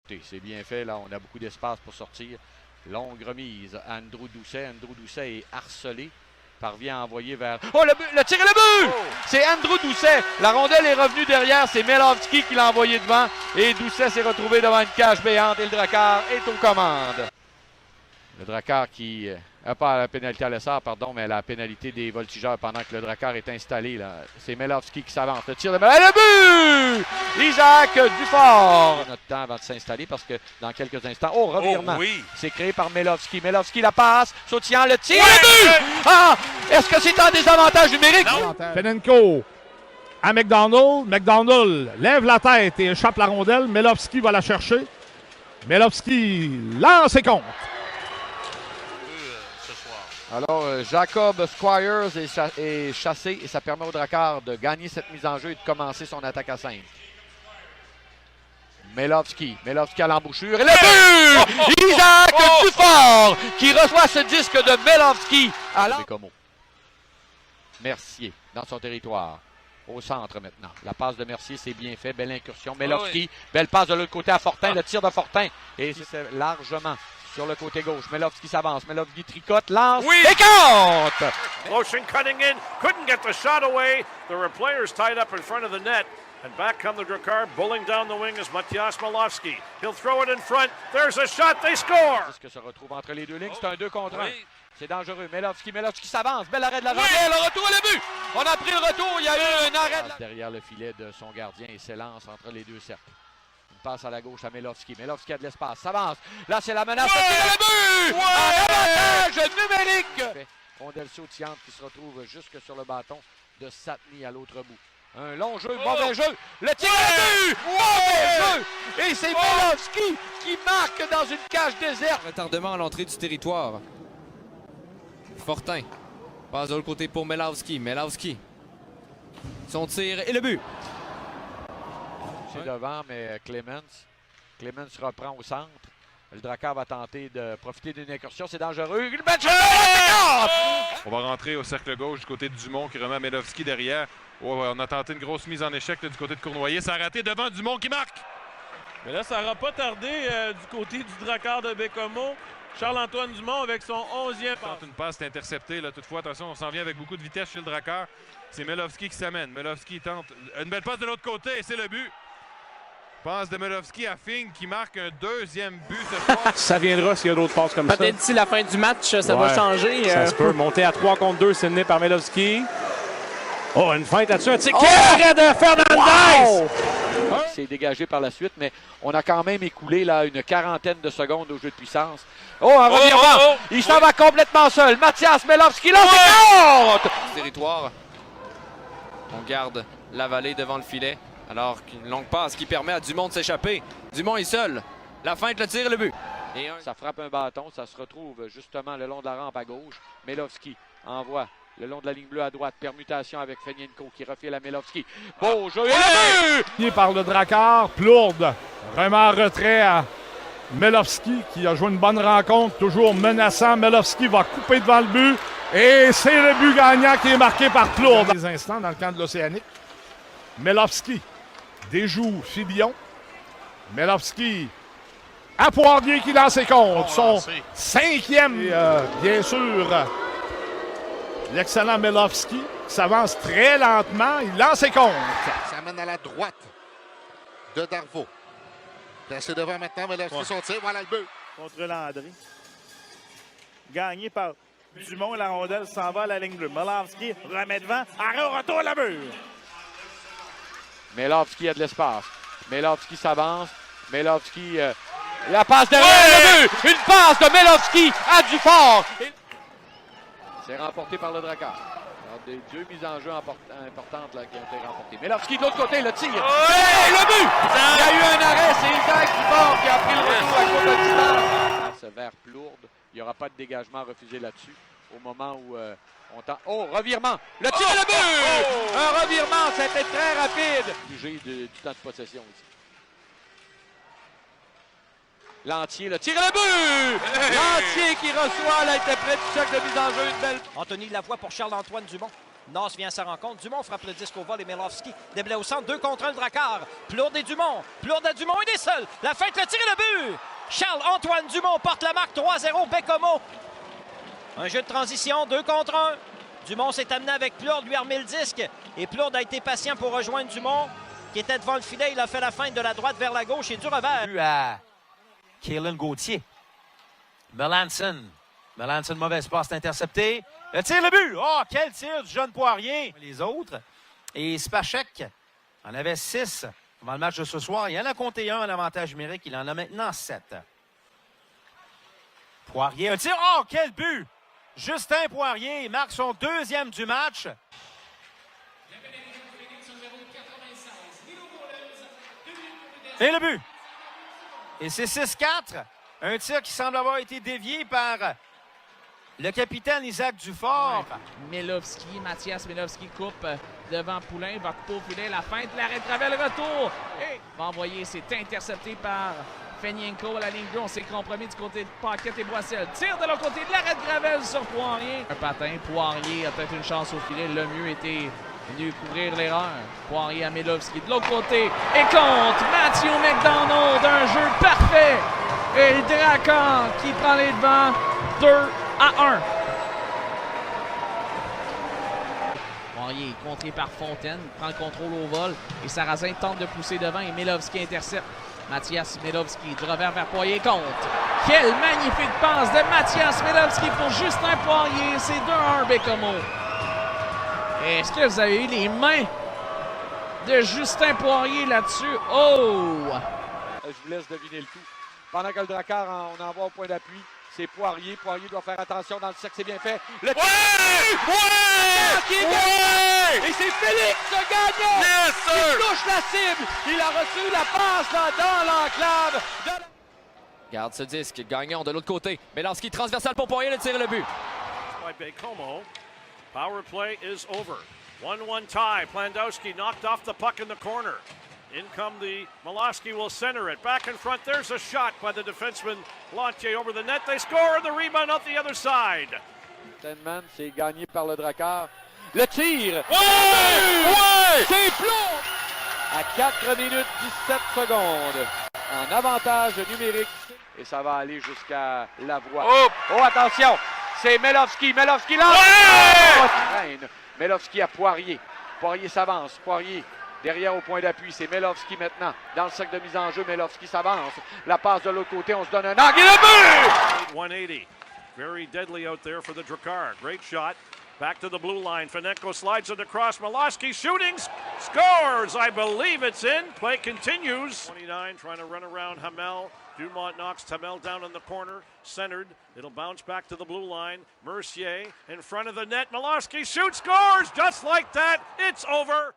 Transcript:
C'est bien fait, là, on a beaucoup d'espace pour sortir. Longue remise à Andrew Doucet. Andrew Doucet est harcelé. Parvient à envoyer vers... Oh, le tir et le but! Oh! C'est Andrew Doucet. La rondelle est revenue derrière. C'est Melovski qui l'a envoyé devant. Et Doucet s'est retrouvé devant une cage béante. Et le Drakkar est aux commandes. Le Drakkar qui... pas la pénalité à l'essor, pardon, mais la pénalité des voltigeurs pendant que le Drakkar est installé. C'est Melovski qui s'avance. Le tir de... Et le but! Isaac Dufort! Notre temps avant de s'installer parce que dans quelques instants... Oh, revirement! Oh, oui. C'est créé par Melovski. Melovski la passe. Sautillant le tir. Ouais, le but! Ah! Est-ce que c'est un désavantage numérique? Penenko à McDonald. McDonald lève la tête et échappe la rondelle. Melovski va la chercher. Melovski lance et compte. Alors, Jacob Squires est chassé et ça permet au Drakkar de gagner cette mise en jeu et de commencer son attaque à 5. Melovski à l'embouchure et le but! Isaac Dufort qui reçoit ce disque de Melovski à l'embouchure. Mercier dans son territoire. Au centre maintenant. La passe de Mercier, c'est bien fait. Belle incursion. Melovski, belle passe de l'autre côté à Fortin. Le tir de Fortin. Et c'est largement sur le côté gauche. Melovski s'avance. Melovski tricote, lance et compte! Motion cutting in. Couldn't get the shot away. There were players tied up in front of the net. And back come the Drakkar. Bowling down the wing is Matyas Melovski. He'll throw it in front. There's a shot. They score! Ce que se retrouve entre les deux lignes, c'est un 2 contre 1. C'est dangereux. Melovski s'avance. Bel arrêt de la rondelle. Le retour et le but! On a pris le retour. Il y a eu un arrêt. Derrière le filet de son gardien et s'élance entre les deux cercles. Une passe à la gauche à Melovski. Melovski a de l'espace. S'avance. Là, c'est la menace. Le but! Un avantage numérique! Rondelle sautillante qui se retrouve jusque sur le bâton de Satni à l'autre bout. Un long jeu, mauvais jeu. Le tir et le but! Mauvais jeu! Et c'est Melovski qui marque dans une cage déserte. Retardement à l'entrée du territoire. Fortin. Passe de l'autre côté pour Melovski. Melovski. Son tir et le but. C'est devant, mais Clemens reprend au centre. Le Drakkar va tenter de profiter d'une incursion. C'est dangereux. On va rentrer au cercle gauche du côté de Dumont qui remet Melovski derrière. Oh, on a tenté une grosse mise en échec là, du côté de Cournoyer. Ça a raté devant Dumont qui marque. Mais là, ça n'aura pas tardé du côté du Drakkar de Bécomo. Charles-Antoine Dumont avec son 11e passe. Une passe est interceptée. Là, toutefois, attention, on s'en vient avec beaucoup de vitesse chez le Drakkar. C'est Melovski qui s'amène. Melovski tente une belle passe de l'autre côté et c'est le but. Passe de Melovski à Fink qui marque un deuxième but ce soir. Ça viendra s'il y a d'autres passes comme ça. Peut-être d'ici la fin du match, ça va changer. Ça se peut monter à 3 contre 2, c'est mené par Melovski. Oh, une feinte là-dessus. Un tir arrêt de Fernandez! Wow! C'est dégagé par la suite, mais on a quand même écoulé là, une quarantaine de secondes au jeu de puissance. Oh, un revirement! Il s'en va complètement seul. Matyas Melovski, là, c'est compte! Territoire. On garde la vallée devant le filet. Alors qu'une longue passe qui permet à Dumont de s'échapper. Dumont est seul. La feinte, le tir et le but. Ça frappe un bâton. Ça se retrouve justement le long de la rampe à gauche. Melovski envoie le long de la ligne bleue à droite. Permutation avec Fenienko qui refile à Melovski. Beau jeu et le but! Par le Drakkar, Plourde. Vraiment en retrait à Melovski qui a joué une bonne rencontre. Toujours menaçant. Melovski va couper devant le but. Et c'est le but gagnant qui est marqué par Plourde. Des instants dans le camp de l'Océanique. Melovski déjoue Filion. Melovski à Poirier qui lance ses comptes. Son 5e. Et, bien sûr, l'excellent Melovski s'avance très lentement. Il lance ses comptes. Ça amène à la droite de Darvaux. Placé devant maintenant, Melovski son tir. Voilà le but. Contre Landry. Gagné par Dumont. La rondelle s'en va à la ligne bleue. Melovski remet devant. Arrêt au retour à la but. Melovski a de l'espace. Melovski s'avance. Melovski, la passe derrière le but! Une passe de Melovski à Dufort! C'est remporté par le Drakkar. Alors, des deux mises en jeu importantes là, qui ont été remportées. Melovski de l'autre côté, le tir. Et le but! Il y a eu un arrêt, c'est Isaac Dufort qui a pris le retour à courte distance. Vers Plourde, il n'y aura pas de dégagement refusé là-dessus. Au moment où on tente... Oh, revirement! Le tir et le but! Un revirement, c'était très rapide! Jugé du temps de possession aussi. Lantier, le tir et le but! Lantier qui reçoit l'interprète du cercle de mise en jeu, une belle... Anthony Lavoie pour Charles-Antoine Dumont. Noss vient à sa rencontre. Dumont frappe le disque au vol et Milovski déblai au centre. 2 contre 1 le Drakkar. Plourde et Dumont. Plourde à Dumont, il est seul. La feinte, le tir et le but. Charles-Antoine Dumont porte la marque 3-0. Bécomo. Un jeu de transition, 2 contre 1. Dumont s'est amené avec Plourde, lui a remis le disque. Et Plourde a été patient pour rejoindre Dumont, qui était devant le filet. Il a fait la feinte de la droite vers la gauche et du revers. À Kalen Gauthier. Melanson. Melanson, mauvaise passe interceptée. Le tir, le but! Oh, quel tir du jeune Poirier! Les autres. Et Spacek en avait 6 avant le match de ce soir. Il en a compté 1 en avantage numérique. Il en a maintenant 7. Poirier, un tir. Oh, quel but! Justin Poirier marque son 2e du match. Et le but! Et c'est 6-4. Un tir qui semble avoir été dévié par le capitaine Isaac Dufort. Milovski, Mathias Milovski coupe devant Poulain, va couper au filet, la feinte, l'arrêt de Gravel, retour. Et va envoyer, c'est intercepté par Fenienko à la ligne bleue. On s'est compromis du côté de Paquette et Boissel. Tire de l'autre côté de l'arrêt de Gravel sur Poirier. Un patin, Poirier a peut-être une chance au filet. Le mieux était venu couvrir l'erreur. Poirier à Milovski de l'autre côté. Et contre Matthew McDonald. Un jeu parfait. Et le Drakkar qui prend les devants 2-1. Poirier contré par Fontaine, prend le contrôle au vol et Sarrazin tente de pousser devant et Milovski intercepte. Mathias Milovski du revers vers Poirier contre. Quelle magnifique passe de Mathias Milovski pour Justin Poirier. C'est 2-1 Bécomo. Est-ce que vous avez eu les mains de Justin Poirier là-dessus? Oh! Je vous laisse deviner le tout. Pendant que le Drakkar, on envoie au point d'appui, c'est Poirier. Poirier doit faire attention dans le cercle, c'est bien fait. Le Ouais! Et c'est Félix Gagnon qui touche la cible. Il a reçu la passe là, dans l'enclave. Garde ce disque. Gagnon de l'autre côté. Milovski transversal pour Poirier, le tir et le but. By Bécomo. Power play is over. 1-1 tie. Plandowski knocked off the puck in the corner. In come the Milovski will center it. Back in front. There's a shot by the defenseman Lantier over the net. They score and the rebound out the other side. Tenman, c'est gagné par le Drakkar. Le tir! Ouais! C'est plomb! À 4 minutes 17 secondes. En avantage numérique. Et ça va aller jusqu'à la voie. Oh, attention! C'est Milovski. Milovski lance! Ouais! Milovski à Poirier. Poirier s'avance. Poirier derrière au point d'appui. C'est Milovski maintenant. Dans le cercle de mise en jeu, Milovski s'avance. La passe de l'autre côté. On se donne un angle. Et le but! 180. Very deadly out there for the Drakkar. Great shot. Back to the blue line. Fenenko slides it across. Milovski shooting. Scores! I believe it's in. Play continues. 29 trying to run around Hamel. Dumont knocks Hamel down in the corner. Centered. It'll bounce back to the blue line. Mercier in front of the net. Milovski shoots. Scores! Just like that. It's over.